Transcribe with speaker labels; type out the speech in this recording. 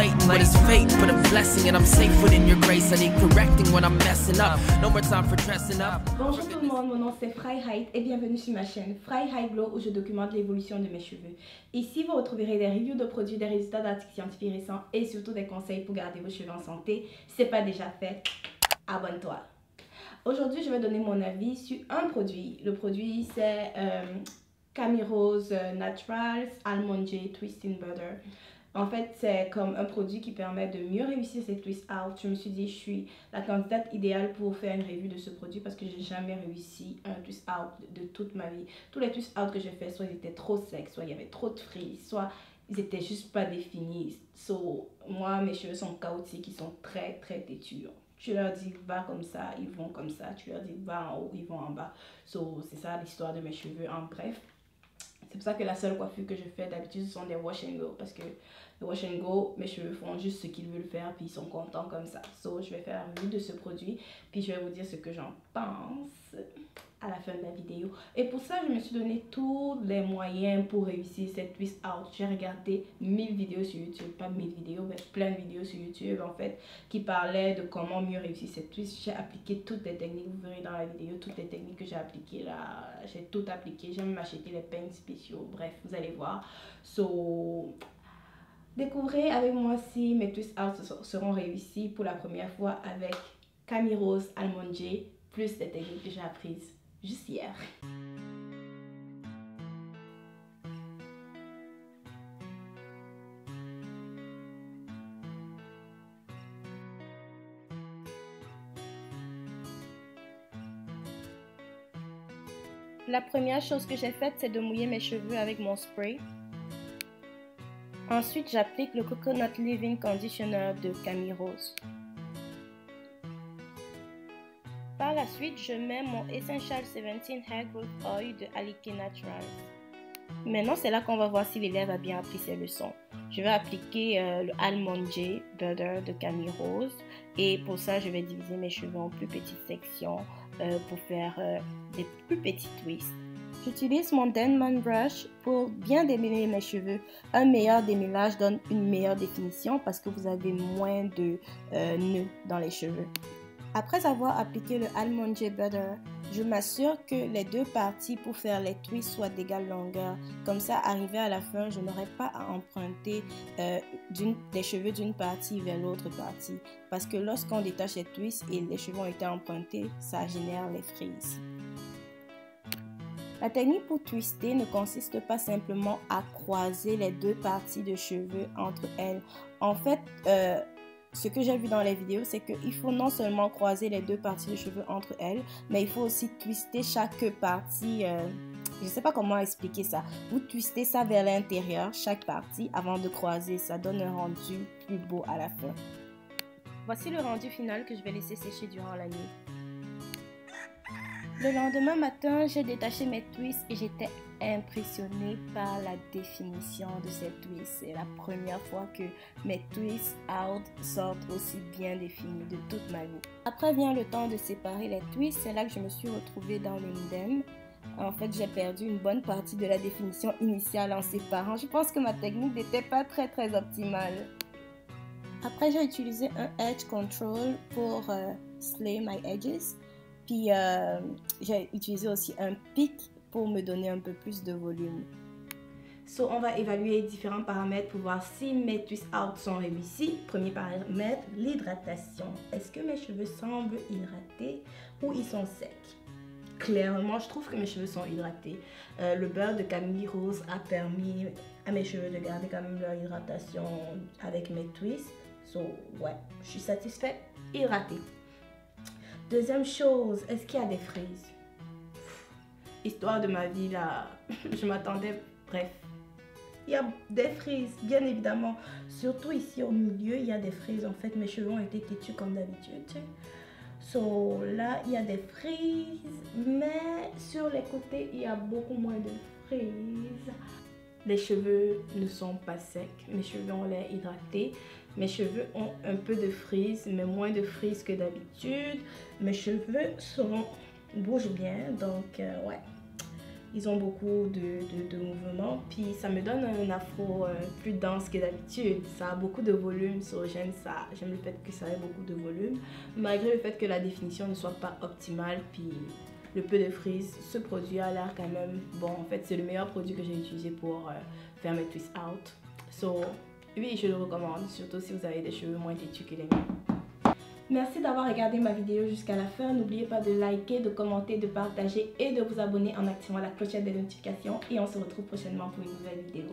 Speaker 1: deflating, but it's fate, but a blessing, and I'm safe within your grace. I need correcting when I'm messing up. No more time for dressing up.
Speaker 2: Bonjour tout le monde, mon nom c'est Fry Height et bienvenue sur ma chaîne Fry Height Glow où je documente l'évolution de mes cheveux. Ici, vous retrouverez des reviews de produits, des résultats d'articles scientifiques récents et surtout des conseils pour garder vos cheveux en santé. Si ce n'est pas déjà fait, abonne-toi. Aujourd'hui, je vais donner mon avis sur un produit. Le produit, c'est Camirose Naturals Almond J Twisting Butter. En fait, c'est comme un produit qui permet de mieux réussir ces twist out. Je me suis dit, je suis la candidate idéale pour faire une review de ce produit parce que j'ai jamais réussi un twist out de toute ma vie. Tous les twist out que j'ai fait, soit ils étaient trop secs, soit il y avait trop de frizz, soit ils étaient juste pas définis. Moi, mes cheveux sont chaotiques, ils sont très têtus. Tu leur dis va comme ça, ils vont comme ça. Tu leur dis va en haut, ils vont en bas. C'est ça l'histoire de mes cheveux en bref. C'est pour ça que la seule coiffure que je fais d'habitude, ce sont des wash and go. Parce que le wash and go, mes cheveux font juste ce qu'ils veulent faire, puis ils sont contents comme ça. Je vais faire un review de ce produit, puis je vais vous dire ce que j'en pense à la fin de la vidéo. Et pour ça, je me suis donné tous les moyens pour réussir cette twist out. J'ai regardé 1000 vidéos sur YouTube, pas 1000 vidéos, mais plein de vidéos sur YouTube en fait, qui parlaient de comment mieux réussir cette twist. J'ai appliqué toutes les techniques, vous verrez dans la vidéo, toutes les techniques que j'ai appliquées là, j'ai tout appliqué. J'ai même acheté les peignes spéciaux, bref, vous allez voir. Découvrez avec moi si mes twist out seront réussis pour la première fois avec Camirose Almond J, plus les techniques que j'ai apprises juste hier. La première chose que j'ai faite, c'est de mouiller mes cheveux avec mon spray. Ensuite, j'applique le Coconut Leave-In Conditioner de Camirose. Par la suite, je mets mon Essential 17 Hair Growth Oil de Alike Naturals. Maintenant, c'est là qu'on va voir si l'élève a bien appris ses leçons. Je vais appliquer le Almond J Butter de Camirose. Et pour ça, je vais diviser mes cheveux en plus petites sections pour faire des plus petits twists. J'utilise mon Denman Brush pour bien démêler mes cheveux. Un meilleur démêlage donne une meilleure définition parce que vous avez moins de nœuds dans les cheveux. Après avoir appliqué le Almond J Butter, je m'assure que les deux parties pour faire les twists soient d'égale longueur. Comme ça, arrivé à la fin, je n'aurai pas à emprunter des cheveux d'une partie vers l'autre partie. Parce que lorsqu'on détache les twists et les cheveux ont été empruntés, ça génère les frizz. La technique pour twister ne consiste pas simplement à croiser les deux parties de cheveux entre elles. En fait, ce que j'ai vu dans les vidéos, c'est qu'il faut non seulement croiser les deux parties de cheveux entre elles, mais il faut aussi twister chaque partie. Je ne sais pas comment expliquer ça. Vous twistez ça vers l'intérieur, chaque partie, avant de croiser. Ça donne un rendu plus beau à la fin. Voici le rendu final que je vais laisser sécher durant la nuit. Le lendemain matin, j'ai détaché mes twists et j'étais impressionnée par la définition de ces twists. C'est la première fois que mes twist out sortent aussi bien définis de toute ma vie. Après vient le temps de séparer les twists. C'est là que je me suis retrouvée dans l'indem. En fait, j'ai perdu une bonne partie de la définition initiale en séparant. Je pense que ma technique n'était pas très optimale. Après, j'ai utilisé un Edge Control pour slay my edges. Puis j'ai utilisé aussi un pic pour me donner un peu plus de volume. On va évaluer différents paramètres pour voir si mes twist out sont réussis. Premier paramètre, l'hydratation. Est-ce que mes cheveux semblent hydratés ou ils sont secs? Clairement, je trouve que mes cheveux sont hydratés. Le beurre de Camirose a permis à mes cheveux de garder quand même leur hydratation avec mes twists. Ouais, je suis satisfaite, hydratée. Deuxième chose, est-ce qu'il y a des frizz? Histoire de ma vie là, je m'attendais, bref. Il y a des frizz, bien évidemment. Surtout ici au milieu, il y a des frizz. En fait, mes cheveux ont été têtus comme d'habitude. Là, il y a des frizz, mais sur les côtés, il y a beaucoup moins de frizz. Les cheveux ne sont pas secs, mes cheveux ont l'air hydratés. Mes cheveux ont un peu de frizz, mais moins de frizz que d'habitude. Mes cheveux bougent bien, donc ouais. Ils ont beaucoup de mouvements, puis ça me donne un afro plus dense que d'habitude. Ça a beaucoup de volume, so j'aime ça. J'aime le fait que ça ait beaucoup de volume, malgré le fait que la définition ne soit pas optimale, puis le peu de frise. Ce produit a l'air quand même bon. En fait, c'est le meilleur produit que j'ai utilisé pour faire mes twists out. So, oui, je le recommande, surtout si vous avez des cheveux moins têtus que les miens. Merci d'avoir regardé ma vidéo jusqu'à la fin. N'oubliez pas de liker, de commenter, de partager et de vous abonner en activant la clochette des notifications. Et on se retrouve prochainement pour une nouvelle vidéo.